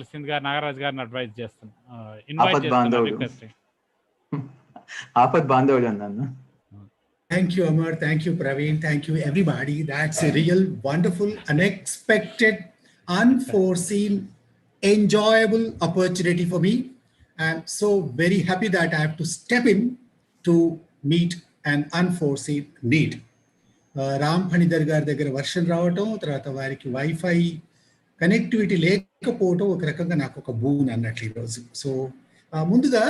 తెలిసిందిగా నాగరాజ్ గారిని అడ్వైజ్ చేస్తాను. ఇన్వైట్ ఆపద్ చేస్తున్నాను బాంధవుడు రిక్వెస్టింగ్. ఆపద్ బాంధవుడు అన్నాను. Thank you, Amar. Thank you, Praveen. Thank you, everybody. That's a real wonderful, unexpected, unforeseen, enjoyable opportunity for me. I'm so very happy that I have to step in to meet an unforeseen need. Ram Phanidhar గారి దగ్గర వర్షం రావటం, తర్వాత వారికి wifi connectivity లేకపోవటం ఒక రకంగా నాకు ఒక బూన్ అన్నట్లు ఈరోజు. సో ముందుగా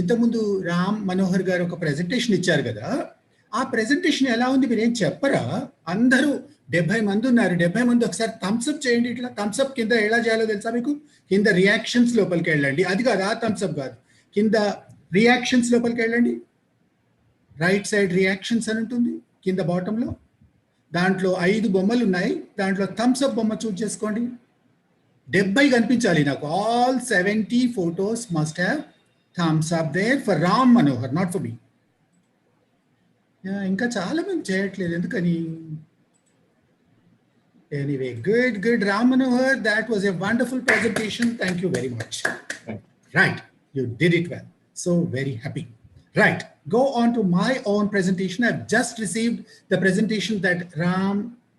ఇంతకుముందు రామ్ మనోహర్ గారు ఒక ప్రెజెంటేషన్ ఇచ్చారు కదా, ఆ ప్రెజెంటేషన్ ఎలా ఉంది మీరేం చెప్పరా? అందరూ 70 మంది ఉన్నారు, 70 మంది ఒకసారి థమ్స్అప్ చేయండి. ఇట్లా థమ్స్అప్ కింద ఎలా చేయాలో తెలుసా మీకు? కింద రియాక్షన్స్ లోపలికి వెళ్ళండి. అది కాదు, ఆ థమ్స్అప్ కాదు, కింద రియాక్షన్స్ లోపలికి వెళ్ళండి. రైట్ సైడ్ రియాక్షన్స్ అని ఉంటుంది కింద బాటంలో. దాంట్లో 5 బొమ్మలు ఉన్నాయి, దాంట్లో థమ్స్అప్ బొమ్మ చూస్ చేసుకోండి. 70 కనిపించాలి నాకు. All 70 photos must have thumbs up there for Ram Manohar, not for me. ఇంకా చాలా మంది చేయట్లేదు, ఎందుకని? Anyway, good Ram Manohar, that was a wonderful presentation. Thank you very much. Right, you did it well. So very happy. Right, go on to my own presentation. I've just received the presentation that Ram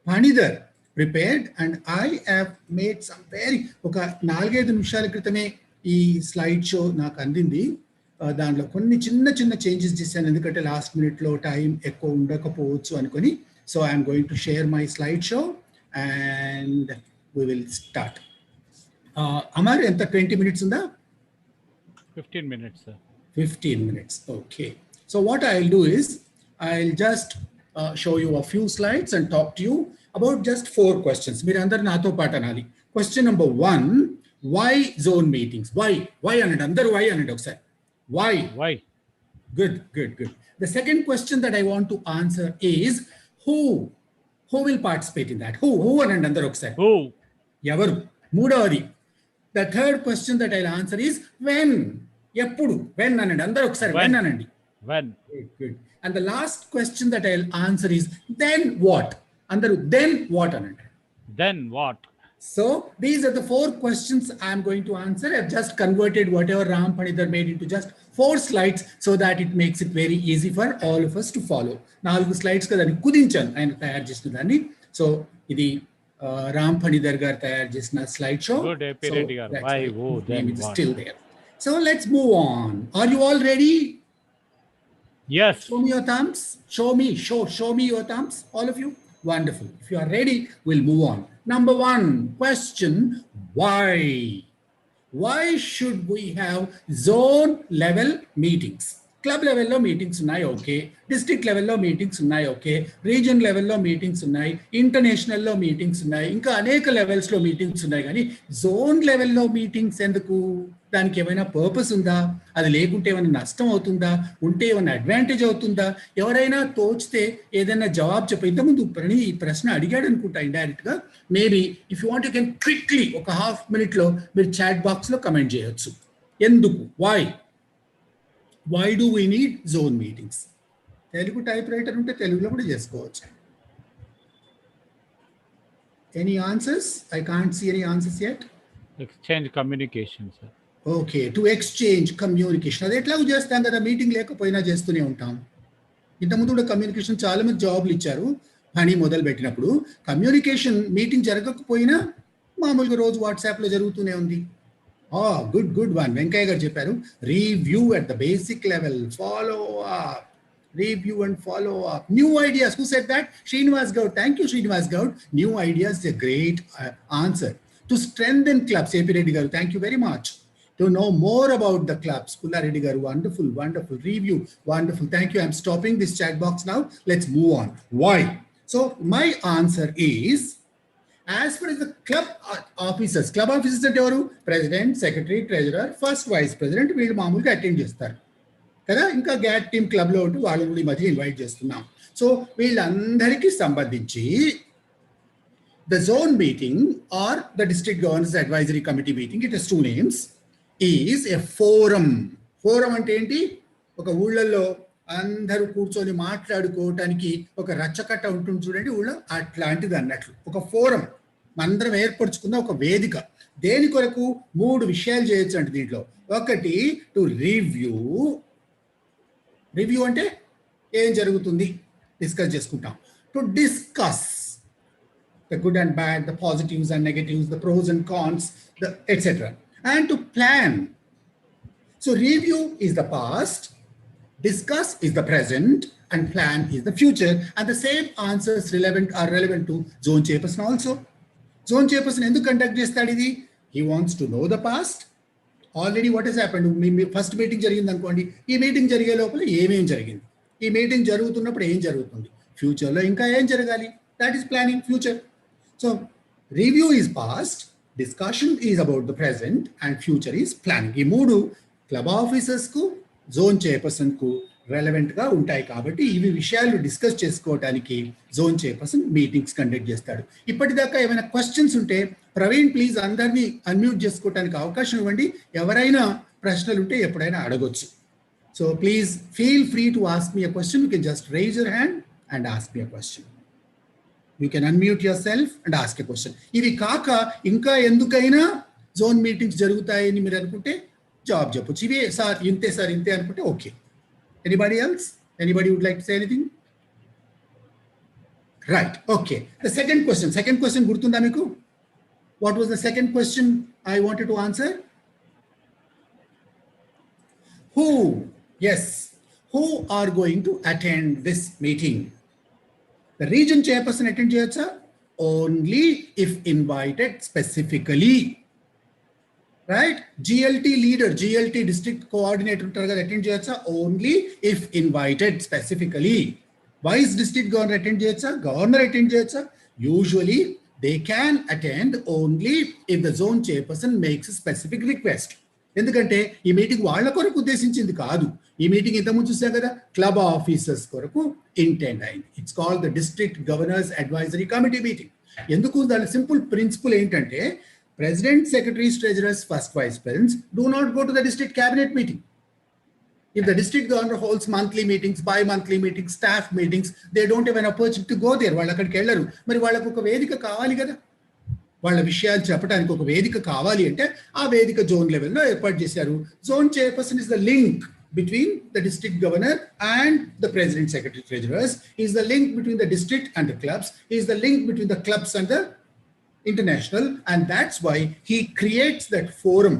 Phanidhar prepared, and I have made some ఒక 4-5 నిమిషాల క్రితమే ఈ slide show నాకు అందింది. దాంట్లో కొన్ని చిన్న changes చేశాను, ఎందుకంటే లాస్ట్ మినిట్లో టైం ఎక్కువ ఉండకపోవచ్చు అనుకొని. So I'm going to share my slide show and we will start. Amar, ఎంత 20 minutes ఉందా? 15 minutes, sir. 15 minutes. Okay. So what I'll do is I'll just show you a few slides and talk to you about just 4 questions. Meer andaru nato paata anali. Question number 1, why zone meetings? Why anandi andaru why anandi okasari. Why? Good. The second question that I want to answer is who will participate in that? Who anandi andaru okasari. Who? Evaru. Moodavadi. The third question that I'll answer is when. ఎప్పుడు? When అనండి అందరూ ఒకసారి. When అనండి. When. Good. And the last question that I'll answer is then what. అందరూ then what అనండి. Then what. So these are the 4 questions I'm going to answer. I've just converted whatever Ram Phanidhar made into just 4 slides so that it makes it very easy for all of us to follow. 4 slides కదా అని కుదించాను ఆయన తయారు చేసిన దాన్ని. So ఇది రామ్ ఫణిధర్ గారు తయారు చేసిన slide show. Why? Who? Then what. Still there. So let's move on. Are you all ready? Yes. Show me your thumbs. Show me your thumbs, all of you. Wonderful. If you are ready, we'll move on. Number 1 question, why? Why should we have zone level meetings? Club level lo meetings unnai, okay. District level lo meetings unnai, okay. Region level lo meetings unnai, international lo meetings unnai, inka aneka levels lo meetings unnai, gaani zone level lo meetings enduku? దానికి ఏమైనా purpose ఉందా? అది లేకుంటే ఏమైనా నష్టం అవుతుందా? ఉంటే ఏమైనా అడ్వాంటేజ్ అవుతుందా? ఎవరైనా తోచితే ఏదైనా జవాబు చెప్పి. ఇంతకుముందు ఈ ప్రశ్న అడిగాడు అనుకుంటా ఇండైరెక్ట్ గా. Maybe if you want you can quickly ఒక ½ minute మీరు చాట్ బాక్స్ లో కమెంట్ చేయొచ్చు. ఎందుకు? Why do we need zone meetings? Telugu typewriter ఉంటే తెలుగులో కూడా చేసుకోవచ్చు. Any answers? I can't see any answers yet. Exchange communication, sir. Okay, to exchange communication. అది ఎట్లాగో చేస్తాం కదా, మీటింగ్ లేకపోయినా చేస్తూనే ఉంటాం. ఇంతకుముందు కూడా కమ్యూనికేషన్ చాలా మంది జాబ్లు ఇచ్చారు పని మొదలు పెట్టినప్పుడు. కమ్యూనికేషన్ మీటింగ్ జరగకపోయినా మామూలుగా రోజు వాట్సాప్లో జరుగుతూనే ఉంది. Good one. వెంకయ్య గారు చెప్పారు, review at the basic level, follow up. Review and follow up. New ideas. Who said that? Srinivas Gaud. Thank you, Srinivas Gaud. New ideas is a great answer. To strengthen clubs. AP Reddy garu, thank you very much. To know more about the clubs. Pulla Reddy garu, wonderful. Review, wonderful. Thank you. I'm stopping this chat box now. Let's move on. Why? So my answer is, as far as the club officers అంటే ఎవరు? President, secretary, treasurer, first vice president, వీళ్ళు మామూలుగా attend చేస్తారు కదా. ఇంకా GATT team క్లబ్లో ఉంటూ వాళ్ళని కూడా ఈ మధ్య ఇన్వైట్ చేస్తున్నాం. సో వీళ్ళందరికీ సంబంధించి the zone meeting or the district governance advisory committee meeting, it has 2 names, is a forum. Forum అంటే ఏంటి? ఒక ఊళ్ళల్లో అందరూ కూర్చొని మాట్లాడుకోవటానికి ఒక రచ్చకట్ట ఉంటుంది చూడండి ఊళ్ళో, అట్లాంటిది అన్నట్లు ఒక ఫోరం. అందరం ఏర్పరచుకున్న ఒక వేదిక. దేని కొరకు 3 విషయాలు చేయొచ్చు అంటే దీంట్లో. ఒకటి టు రివ్యూ అంటే ఏం జరుగుతుంది డిస్కస్ చేసుకుంటాం. To discuss the good and bad, the positives and negatives, the pros and cons, the etc. And to plan. So review is the past, discuss is the present, and plan is the future. And the same answers are relevant to zone chairperson also. Zone chairperson enduku conduct chestadu idi? He wants to know the past. Already what has happened? First meeting జరిగింది అనుకోండి, ఈ meeting జరిగే లోపల ఏమేం జరిగింది, ఈ meeting జరుగుతున్నప్పుడు ఏం జరుగుతుంది, ఫ్యూచర్లో ఇంకా ఏం జరగాలి, that is planning future. So review is past, discussion is about the present, and future is planning. ఈ 3 క్లబ్ ఆఫీసర్స్ కు జోన్ చైర్పర్సన్ కు రెలవెంట్ గా ఉంటాయి కాబట్టి ఇవి విషయాలు డిస్కస్ చేసుకోవడానికి జోన్ చైర్పర్సన్ మీటింగ్స్ కండక్ట్ చేస్తాడు. ఇప్పటిదాకా ఏమైనా క్వశ్చన్స్ ఉంటే ప్రవీణ్ ప్లీజ్ అందరినీ అన్మ్యూట్ చేసుకోవడానికి అవకాశం ఇవ్వండి. ఎవరైనా ప్రశ్నలు ఉంటే ఎప్పుడైనా అడగొచ్చు. So please feel free to ask me a question. You can just raise your hand and ask me a question. You can unmute yourself and ask a question. ఇవి కాక ఇంకా ఎందుకైనా జోన్ మీటింగ్స్ జరుగుతాయని మీరు అనుకుంటే జాబ్ చెప్పొచ్చు. ఇవే sir ఇంతే అనుకుంటే okay. Anybody else? Anybody would like to say anything? Right, okay. The second question గుర్తుందా మీకు? What was the second question I wanted to answer? who are going to attend this meeting? The region chairperson attend cheyocha only if invited specifically, right? GLT leader, GLT district coordinator untaru kada attend cheyocha only if invited specifically. Vice district governor attend cheyocha, governor attend cheyocha. Usually they can attend only if the zone chairperson makes a specific request. ఎందుకంటే ఈ meeting వాళ్ళ కొరకు ఉద్దేశించింది కాదు. ఈ meeting ఇంతకుముందు చూసాం కదా, club officers కొరకు ఇంటెండ్ అయింది. It's called the district governors advisory committee meeting. ఎందుకు? దాని సింపుల్ ప్రిన్సిపల్ ఏంటంటే president, secretaries, treasurers, first vice presidents do not go to the district cabinet meeting. If the district governor holds monthly meetings, bi-monthly meetings, staff meetings, they don't have an opportunity to go there. వాళ్ళు అక్కడికి వెళ్ళరు. మరి వాళ్ళకు ఒక వేదిక కావాలి కదా, వాళ్ళ విషయాలు చెప్పడానికి ఒక వేదిక కావాలి అంటే ఆ వేదిక జోన్ లెవెల్లో ఏర్పాటు చేశారు. Zone chairperson is the link between the district governor and the president, secretary, treasurers. He is the link between the district and the clubs. He is the link between the clubs and the international, and that's why he creates that forum,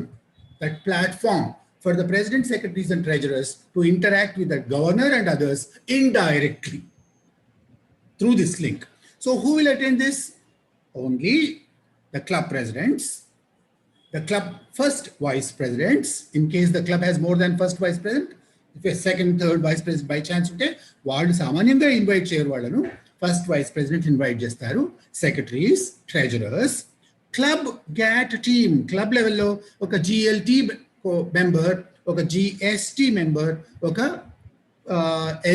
that platform for the president, secretaries and treasurers to interact with the governor and others indirectly through this link. So who will attend this? Only the club presidents, the club first vice presidents, in case the club has more than first vice president. If a second, third vice president by chance ఉంటే వాళ్ళు సామాన్యంగా invite చేయరు. వాళ్ళను first vice president invite చేస్తారు. Secretaries, treasurers, club GAT team, club లెవెల్లో ఒక GLT member, ఒక GST member, ఒక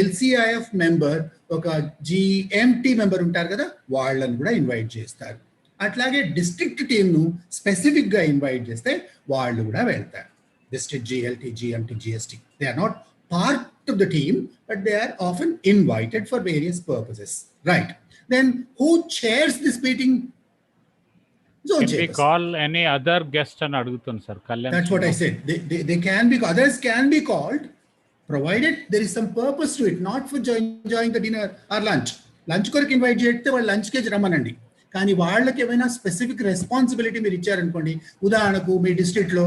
ఎల్సిఐఎఫ్ మెంబర్, ఒక జిఎంటీ మెంబర్ ఉంటారు కదా, వాళ్ళని కూడా ఇన్వైట్ చేస్తారు. అట్లాగే డిస్ట్రిక్ట్ టీమ్ను స్పెసిఫిక్గా ఇన్వైట్ చేస్తే వాళ్ళు కూడా వెళ్తారు. District GLT, GMT, GST, they are not part of the team, but they are often invited for various purposes. Right. Then who chairs this meeting? Zone chairperson. We call any other guest and adugutunna sir. Kalyan. That's what I said. They can be, others can be called, provided there is some purpose to it, not for enjoying the dinner or lunch. Lunch కొరకు invite చేస్తే వాళ్ళు లంచ్కే రమ్మనండి. కానీ వాళ్ళకి ఏమైనా specific responsibility మీరు ఇచ్చారనుకోండి, ఉదాహరణకు మీ డిస్ట్రిక్ట్లో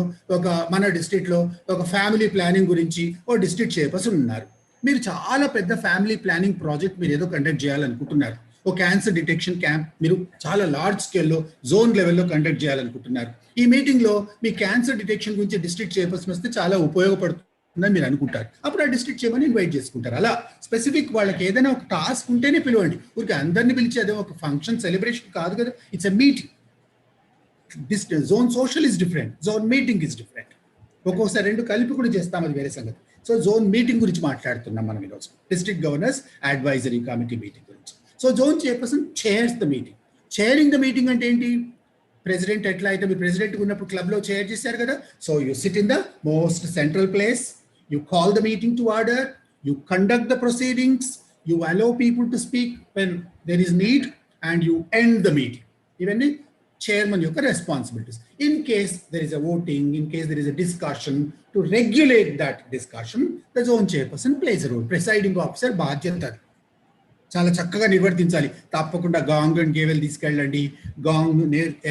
మన డిస్ట్రిక్ట్లో ఒక ఫ్యామిలీ ప్లానింగ్ గురించి ఓ డిస్ట్రిక్ట్ చైర్పర్సన్ ఉన్నారు. మీరు చాలా పెద్ద ఫ్యామిలీ ప్లానింగ్ ప్రాజెక్ట్ మీరు ఏదో కండక్ట్ చేయాలనుకుంటున్నారు. ఓ క్యాన్సర్ డిటెక్షన్ క్యాంప్ మీరు చాలా లార్జ్ స్కేల్లో జోన్ లెవెల్లో కండక్ట్ చేయాలనుకుంటున్నారు. ఈ మీటింగ్లో మీ క్యాన్సర్ డిటెక్షన్ గురించి డిస్ట్రిక్ట్ చైర్పర్సన్ వస్తే చాలా ఉపయోగపడుతుంది మీరు అనుకుంటారు. అప్పుడు ఆ డిస్ట్రిక్ట్ చైర్మన్ ఇన్వైట్ చేసుకుంటారు. అలా స్పెసిఫిక్ వాళ్ళకి ఏదైనా ఒక టాస్క్ ఉంటేనే పిలవండి. ఊరికి అందరినీ పిలిచి అదే ఒక ఫంక్షన్ సెలబ్రేషన్ కాదు కదా. It's a meeting. This zone social is different, zone meeting is different. ఒక్కోసారి రెండు కలిపి కూడా చేస్తాం, అది వేరే సంగతి. సో జోన్ మీటింగ్ గురించి మాట్లాడుతున్నాం మనం ఈరోజు, district governors advisory committee meeting గురించి. So zone chairperson chairs the meeting. Chairing the meeting అంటే ఏంటి? ప్రెసిడెంట్ ఎట్లా అయితే మీరు ప్రెసిడెంట్ ఉన్నప్పుడు క్లబ్లో చైర్ చేశారు కదా, so you SIT in the most central place. You call the meeting to order, you conduct the proceedings, you allow people to speak when there is need, and you end the meeting. ఇవన్నీ chairman యొక్క responsibilities. In case there is a voting, in case there is a discussion, to regulate that discussion the zone chairperson plays role. Presiding officer బాధ్యత అది చాలా చక్కగా నిర్వర్తించాలి. తప్పకుండా Gong and గేవెల్ తీసుకెళ్ళండి, Gong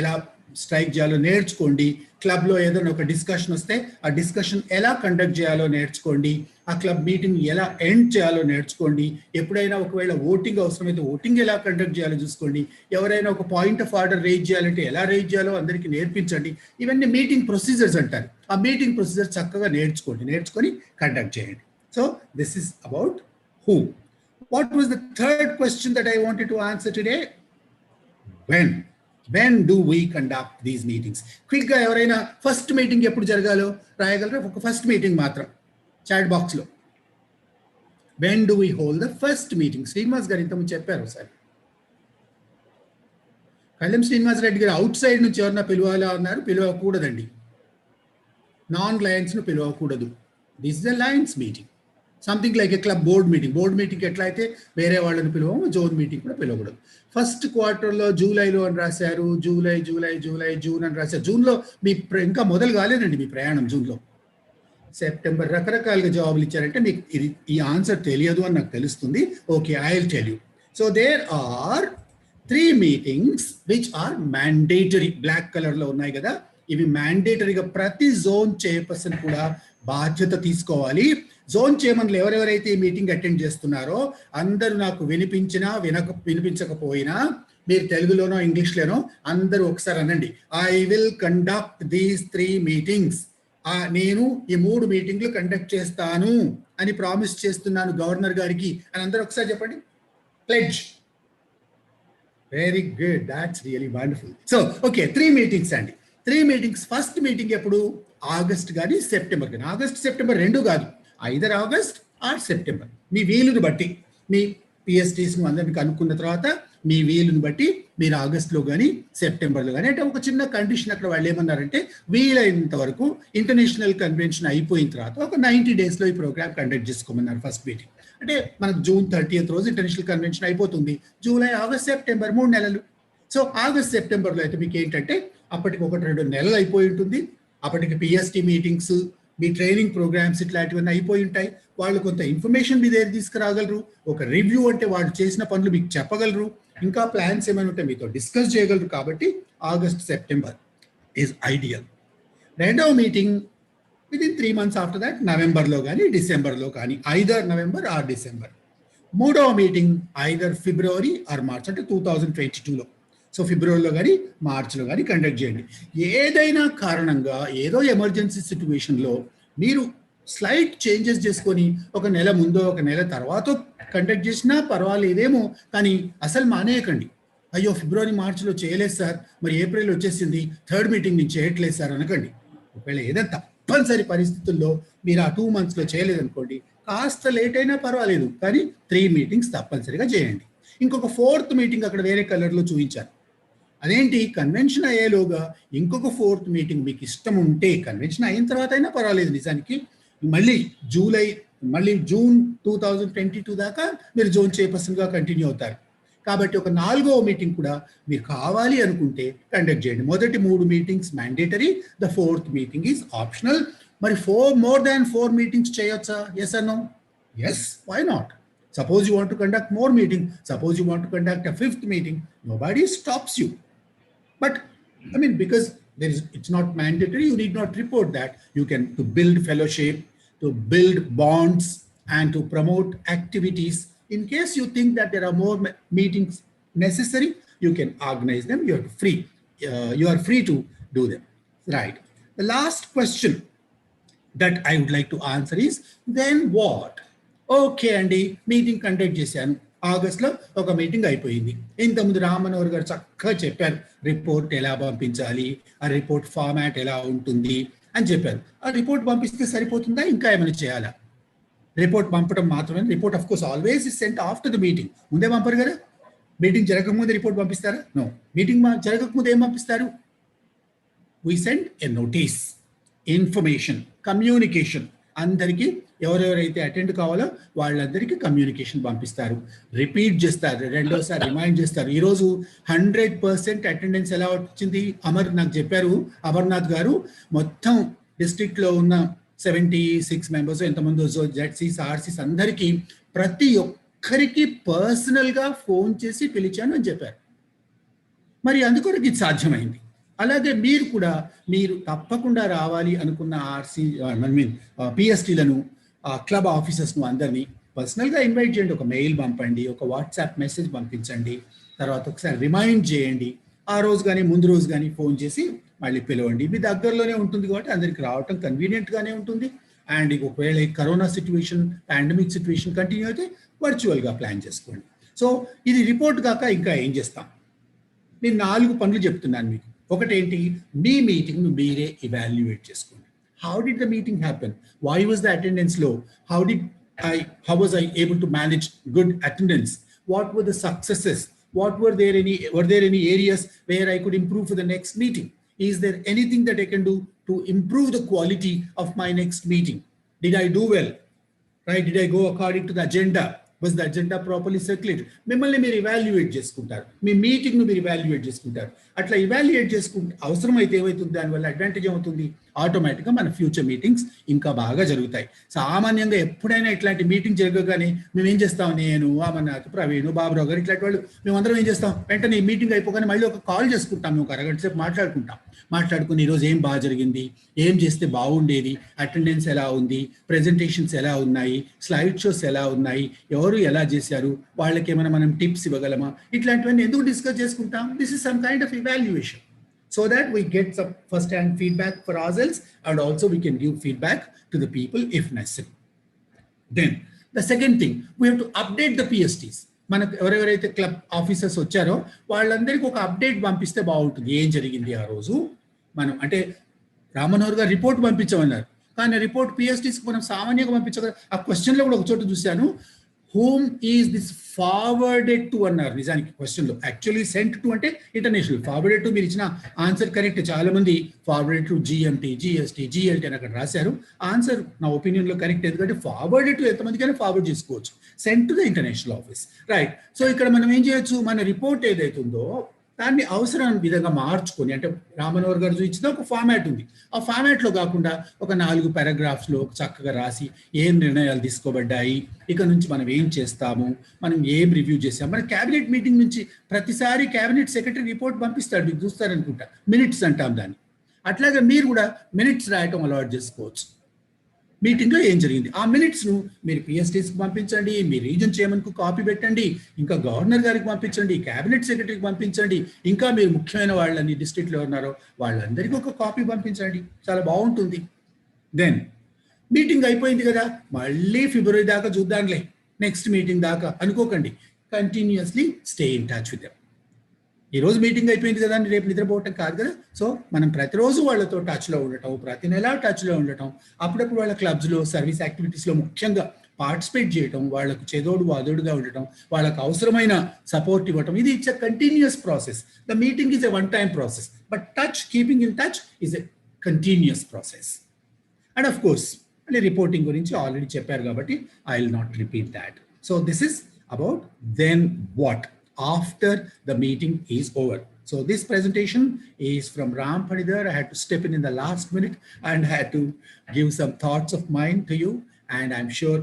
ఎలా strike చేయాలో నేర్చుకోండి. క్లబ్లో ఏదైనా ఒక డిస్కషన్ వస్తే ఆ డిస్కషన్ ఎలా కండక్ట్ చేయాలో నేర్చుకోండి. ఆ క్లబ్ మీటింగ్ ఎలా ఎండ్ చేయాలో నేర్చుకోండి. ఎప్పుడైనా ఒకవేళ ఓటింగ్ అవసరమైతే ఓటింగ్ ఎలా కండక్ట్ చేయాలో చూసుకోండి. ఎవరైనా ఒక పాయింట్ ఆఫ్ ఆర్డర్ రేజ్ చేయాలంటే ఎలా రేజ్ చేయాలో అందరికీ నేర్పించండి. ఇవన్నీ మీటింగ్ ప్రొసీజర్స్ అంటారు. ఆ మీటింగ్ ప్రొసీజర్ చక్కగా నేర్చుకొని కండక్ట్ చేయండి. So this is about who. What was the third question that I wanted to answer today? When do we conduct these meetings? Quick గా ఎవరైనా ఫస్ట్ మీటింగ్ ఎప్పుడు జరగాలో రాయగలరా? ఒక ఫస్ట్ మీటింగ్ మాత్రం చాట్ బాక్స్ లో. When do we hold the first meeting? Srinivas గారు ఇంతకుముందు చెప్పారు ఒకసారి. కళ్యాణ్ శ్రీనివాస్ రెడ్డి గారు అవుట్ సైడ్ నుంచి ఎవరన్నా పిలవాలా అన్నారు. పిలవకూడదండి. నాన్ లయన్స్ ను పిలవకూడదు. This is a lions meeting. Something like a club board meeting ఎట్లా అయితే వేరే వాళ్ళని పిలవము, జోన్ మీటింగ్ కూడా పిలవకూడదు. ఫస్ట్ క్వార్టర్లో జూలైలో అని రాశారు, జూన్ అని రాశారు. జూన్లో మీ ఇంకా మొదలు కాలేదండి మీ ప్రయాణం. జూన్లో, సెప్టెంబర్, రకరకాలుగా జవాబులు ఇచ్చారంటే మీకు ఈ ఆన్సర్ తెలియదు అని నాకు తెలుస్తుంది. Okay, I will tell you. So there are 3 meetings which are mandatory. Black కలర్లో ఉన్నాయి కదా, ఇవి మ్యాండేటరీగా ప్రతి జోన్ చైర్పర్సన్ కూడా బాధ్యత తీసుకోవాలి. జోన్ చైర్మన్లు ఎవరెవరైతే ఈ మీటింగ్ అటెండ్ చేస్తున్నారో అందరూ నాకు వినిపించకపోయినా మీరు తెలుగులోనో ఇంగ్లీష్లోనో అందరూ ఒకసారి అనండి, I will conduct these 3 meetings. నేను ఈ 3 మీటింగ్లు కండక్ట్ చేస్తాను అని ప్రామిస్ చేస్తున్నాను గవర్నర్ గారికి అని అందరూ ఒకసారి చెప్పండి. Pledge. Very good, that's really wonderful. So okay, 3 meetings అండి. 3 meetings. ఫస్ట్ మీటింగ్ ఎప్పుడు? ఆగస్ట్ కానీ సెప్టెంబర్ కానీ. ఆగస్ట్ సెప్టెంబర్ 2 కాదు, ఐదర్ ఆగస్ట్ ఆర్ సెప్టెంబర్. మీ వీలుని బట్టి, మీ పిఎస్టీస్ను అందరినీ కనుక్కున్న తర్వాత మీ వీలుని బట్టి మీరు ఆగస్టులో కానీ సెప్టెంబర్లో కానీ. అంటే ఒక చిన్న కండిషన్ అక్కడ వాళ్ళు ఏమన్నారంటే, వీలైనంత వరకు ఇంటర్నేషనల్ కన్వెన్షన్ అయిపోయిన తర్వాత ఒక 90 daysలో ఈ ప్రోగ్రామ్ కండక్ట్ చేసుకోమన్నారు ఫస్ట్ మీటింగ్. అంటే మనకు జూన్ 30th రోజు ఇంటర్నేషనల్ కన్వెన్షన్ అయిపోతుంది. జూలై, ఆగస్ట్, సెప్టెంబర్ 3 నెలలు. సో ఆగస్ట్ సెప్టెంబర్లో అయితే మీకు ఏంటంటే అప్పటికి 1-2 నెలలు అయిపోయి ఉంటుంది. అప్పటికి పిఎస్టీ మీటింగ్స్, మీ ట్రైనింగ్ ప్రోగ్రామ్స్ ఇట్లాంటివన్నీ అయిపోయి ఉంటాయి. వాళ్ళు కొంత ఇన్ఫర్మేషన్ మీ దగ్గర తీసుకురాగలరు. ఒక రివ్యూ అంటే వాళ్ళు చేసిన పనులు మీకు చెప్పగలరు. ఇంకా ప్లాన్స్ ఏమైనా ఉంటే మీతో డిస్కస్ చేయగలరు. కాబట్టి ఆగస్ట్ సెప్టెంబర్ ఈజ్ ఐడియల్. రెండవ meeting within 3 months after that నవంబర్లో కానీ డిసెంబర్లో కానీ, ఐదర్ నవంబర్ ఆర్ డిసెంబర్. మూడవ meeting either February are March, అంటే 2022లో. సో ఫిబ్రవరిలో కానీ మార్చిలో కానీ కండక్ట్ చేయండి. ఏదైనా కారణంగా ఏదో ఎమర్జెన్సీ సిచ్యువేషన్లో మీరు స్లైట్ చేంజెస్ చేసుకొని ఒక నెల ముందో ఒక నెల తర్వాత కండక్ట్ చేసినా పర్వాలేదేమో, కానీ అసలు మానేయకండి. అయ్యో ఫిబ్రవరి మార్చిలో చేయలేదు సార్, మరి ఏప్రిల్ వచ్చేసింది, 3rd మీటింగ్ నేను చేయట్లేదు సార్ అనకండి. ఒకవేళ ఏదైనా తప్పనిసరి పరిస్థితుల్లో మీరు ఆ 2 monthsలో చేయలేదనుకోండి, కాస్త లేట్ అయినా పర్వాలేదు, కానీ 3 meetings తప్పనిసరిగా చేయండి. ఇంకొక 4th మీటింగ్ అక్కడ వేరే కలర్లో చూపించారు. అదేంటి, కన్వెన్షన్ అయ్యేలోగా ఇంకొక 4th మీటింగ్ మీకు ఇష్టం ఉంటే, కన్వెన్షన్ అయిన తర్వాత అయినా పర్వాలేదు, నిజానికి మళ్ళీ జూన్ 2022 దాకా మీరు జోన్ చైర్పర్సన్గా కంటిన్యూ అవుతారు. కాబట్టి ఒక 4వ మీటింగ్ కూడా మీరు కావాలి అనుకుంటే కండక్ట్ చేయండి. మొదటి 3 meetings mandatory, the 4th meeting is optional. మరి more than 4 meetings చేయొచ్చా? Yes or no? Yes, why not? Suppose you want to conduct more meetings, suppose you want to conduct a 5th meeting, nobody stops you. But I mean, because it's not mandatory, you need not report that. You can, to build fellowship, to build bonds, and to promote activities. In case you think that there are more meetings necessary, you can organize them. You are free to do them. Right. The last question that I would like to answer is, then what? Okay అండి, meeting conduct చేశాను. ఆగస్ట్లో ఒక meeting అయిపోయింది. ఇంతకుముందు రామ్మనోహర్ గారు చక్కగా చెప్పారు report ఎలా పంపించాలి, ఆ రిపోర్ట్ ఫార్మాట్ ఎలా ఉంటుంది అని చెప్పారు. ఆ రిపోర్ట్ పంపిస్తే సరిపోతుందా, ఇంకా ఏమైనా చేయాలా? రిపోర్ట్ పంపడం మాత్రమే. Report of course always is sent after the meeting. ముందే పంపరు కదా. మీటింగ్ జరగకముందే రిపోర్ట్ పంపిస్తారా? నో. మీటింగ్ జరగకముందు ఏం పంపిస్తారు? We send a notice, information, communication. అందరికీ ఎవరెవరైతే అటెండ్ కావాలో వాళ్ళందరికీ కమ్యూనికేషన్ పంపిస్తారు, రిపీట్ చేస్తారు, రెండోసారి రిమైండ్ చేస్తారు. ఈరోజు 100% అటెండెన్స్ ఎలా వచ్చింది నాకు చెప్పారు అమర్నాథ్ గారు. మొత్తం డిస్ట్రిక్ట్లో ఉన్న 76 మెంబర్స్ ఎంతమంది జెడ్సీస్ ఆర్సీస్ అందరికీ ప్రతి ఒక్కరికి పర్సనల్గా ఫోన్ చేసి పిలిచాను అని చెప్పారు. మరి అందుకొరకు ఇది సాధ్యమైంది. అలాగే మీరు కూడా మీరు తప్పకుండా రావాలి అనుకున్న ఆర్సీ పిఎస్టీలను క్లబ్ ఆఫీసర్స్ను అందరినీ పర్సనల్గా ఇన్వైట్ చేయండి. ఒక మెయిల్ పంపండి, ఒక వాట్సాప్ మెసేజ్ పంపించండి, తర్వాత ఒకసారి రిమైండ్ చేయండి. ఆ రోజు కానీ ముందు రోజు కానీ ఫోన్ చేసి మళ్ళీ పిలవండి. మీ దగ్గరలోనే ఉంటుంది కాబట్టి అందరికి రావటం కన్వీనియంట్గానే ఉంటుంది. అండ్ ఒకవేళ corona situation, pandemic situation continue అయితే వర్చువల్గా ప్లాన్ చేసుకోండి. సో ఇది రిపోర్ట్ కాక ఇంకా ఏం చేస్తాం? నేను 4 పనులు చెప్తున్నాను మీకు. ఒకటేంటి, మీ మీటింగ్ మీరే ఇవాల్యుయేట్ చేసుకోండి. How did the meeting happen? Why was the attendance low? How was I able to manage good attendance? What were the successes? Were there any areas where I could improve for the next meeting? Is there anything that I can do to improve the quality of my next meeting? Did I do well? Right? Did I go according to the agenda? Was the agenda properly circulated? మిమ్మల్ని మీరు evaluate చేసుకుంటారు, మీ మీటింగ్ను మీరు evaluate చేసుకుంటారు. అట్లా evaluate చేసుకుంటే అవసరమైతే ఏమవుతుంది, దానివల్ల అడ్వాంటేజ్ ఏమవుతుంది, ఆటోమేటిక్గా మన ఫ్యూచర్ మీటింగ్స్ ఇంకా బాగా జరుగుతాయి. సామాన్యంగా ఎప్పుడైనా ఇట్లాంటి మీటింగ్ జరగగానే మేము ఏం చేస్తాం, నేను అమర్నాథ్, ప్రవీణ్, బాబురావు గారు ఇట్లాంటి వాళ్ళు మేమందరం ఏం చేస్తాం, వెంటనే ఈ మీటింగ్ అయిపోగానే మళ్ళీ ఒక కాల్ చేసుకుంటాం, మేము ఒక అరగంట సేపు మాట్లాడుకుని ఈరోజు ఏం బాగా జరిగింది, ఏం చేస్తే బాగుండేది, అటెండెన్స్ ఎలా ఉంది, ప్రెజెంటేషన్స్ ఎలా ఉన్నాయి, స్లైడ్ షోస్ ఎలా ఉన్నాయి, ఎవరు ఎలా చేశారు, వాళ్ళకి ఏమైనా మనం టిప్స్ ఇవ్వగలమా, ఇట్లాంటివన్నీ ఎందుకు డిస్కస్ చేసుకుంటాం? This is some kind of evaluation, so that we get some first-hand feedback for ourselves, and also we can give feedback to the people if necessary. Then the second thing, we have to update the PSTs. మనకు ఎవరెవరైతే club officers వచ్చారో వాళ్ళందరికీ ఒక update పంపిస్తే బాగుంటుంది. ఏం జరిగింది ఆ రోజు, మనం అంటే రామ్మనోహర్ గారు రిపోర్ట్ పంపించమన్నారు, కానీ రిపోర్ట్ పిఎస్టీస్కి మనం సామాన్యంగా పంపించగల. ఆ క్వశ్చన్లో కూడా ఒక చోట చూశాను, whom is this forwarded to అన్నారు. నిజానికి క్వశ్చన్లో యాక్చువల్లీ సెంట్ టు అంటే ఇంటర్నేషనల్, ఫార్వర్డెడ్ టు మీరు ఇచ్చిన ఆన్సర్ కరెక్ట్. చాలా మంది forwarded to GMT, GST, GLT అని అక్కడ రాశారు. ఆన్సర్ నా ఒపీనియన్లో కరెక్ట్, ఎందుకంటే ఫార్వర్డెడ్ టు ఎంతమందికైనా ఫార్వర్డ్ చేసుకోవచ్చు, sent to the international office, right. So ఇక్కడ మనం ఏం చేయొచ్చు, మన రిపోర్ట్ ఏదైతుందో దాన్ని అవసరం విధంగా మార్చుకొని, అంటే రామనోహర్ గారు చూపించిన ఒక ఫార్మాట్ ఉంది, ఆ ఫార్మాట్లో కాకుండా ఒక 4 పారాగ్రాఫ్స్లో చక్కగా రాసి ఏం నిర్ణయాలు తీసుకోబడ్డాయి, ఇక నుంచి మనం ఏం చేస్తాము, మనం ఏం రివ్యూ చేసాము. మన క్యాబినెట్ మీటింగ్ నుంచి ప్రతిసారి క్యాబినెట్ సెక్రటరీ రిపోర్ట్ పంపిస్తాడు, మీకు చూస్తారనుకుంటా, మినిట్స్ అంటాం దాన్ని. అట్లాగే మీరు కూడా మినిట్స్ రాయటం అలవాటు చేసుకోవచ్చు. మీటింగ్లో ఏం జరిగింది ఆ మినిట్స్ను మీరు పిఎస్టీస్కి పంపించండి, మీ రీజన్ చైర్మన్కు కాపీ పెట్టండి, ఇంకా గవర్నర్ గారికి పంపించండి, క్యాబినెట్ సెక్రటరీకి పంపించండి, ఇంకా మీరు ముఖ్యమైన వాళ్ళని డిస్ట్రిక్ట్లో ఉన్నారో వాళ్ళందరికీ ఒక కాపీ పంపించండి, చాలా బాగుంటుంది. దెన్ మీటింగ్ అయిపోయింది కదా, మళ్ళీ ఫిబ్రవరి దాకా చూద్దాంలే, నెక్స్ట్ మీటింగ్ దాకా అనుకోకండి, continuously stay in touch with them. ఈరోజు మీటింగ్ అయిపోయింది కదా అని రేపు నిద్రపోవటం కాదు కదా. సో మనం ప్రతిరోజు వాళ్ళతో టచ్లో ఉండటం, ప్రతి నెల టచ్లో ఉండటం, అప్పుడప్పుడు వాళ్ళ క్లబ్స్లో, సర్వీస్ యాక్టివిటీస్లో ముఖ్యంగా పార్టిసిపేట్ చేయటం, వాళ్ళకు చేదోడు వాదోడుగా ఉండటం, వాళ్ళకు అవసరమైన సపోర్ట్ ఇవ్వటం, ఇది it's a continuous process. The meeting is a one time process, but keeping in touch is a continuous process. And of course మళ్ళీ రిపోర్టింగ్ గురించి ఆల్రెడీ చెప్పారు కాబట్టి I will not repeat that. So this is about then what after the meeting is over. So this presentation is from Ram Panidar. I had to step in the last minute and had to give some thoughts of mine to you, and I'm sure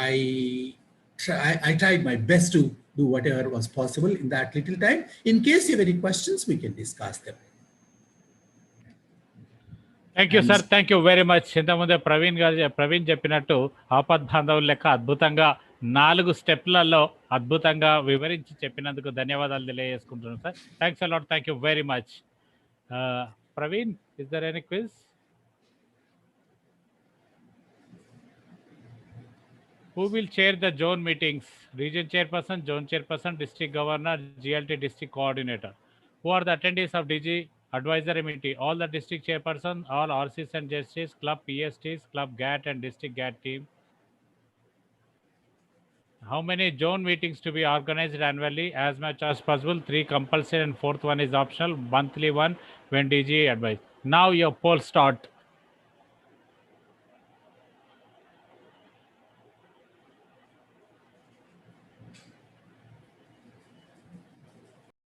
I tried my best to do whatever was possible in that little time. In case you have any questions, we can discuss them. Thank you sir, thank you very much. ఇంతకుముందే ప్రవీణ్ చెప్పినట్టు ఆపద్ బాంధవుల లెక్క అద్భుతంగా 4 స్టెప్లలో అద్భుతంగా వివరించి చెప్పినందుకు ధన్యవాదాలు తెలియజేసుకుంటున్నాను sir. Thanks a lot, thank you very much. Praveen, is there any quiz? Who will chair the zone meetings? Region chairperson, zone chairperson, district governor, GLT district coordinator. Who are the attendees of DG advisory meeting? All the district chairperson, all RCs and JSTs, club PSTs, club GAT and district GAT team. How many zone meetings to be organized annually? As much as possible. 3 compulsory and 4th one is optional. Monthly one when DG advise. Now your poll start.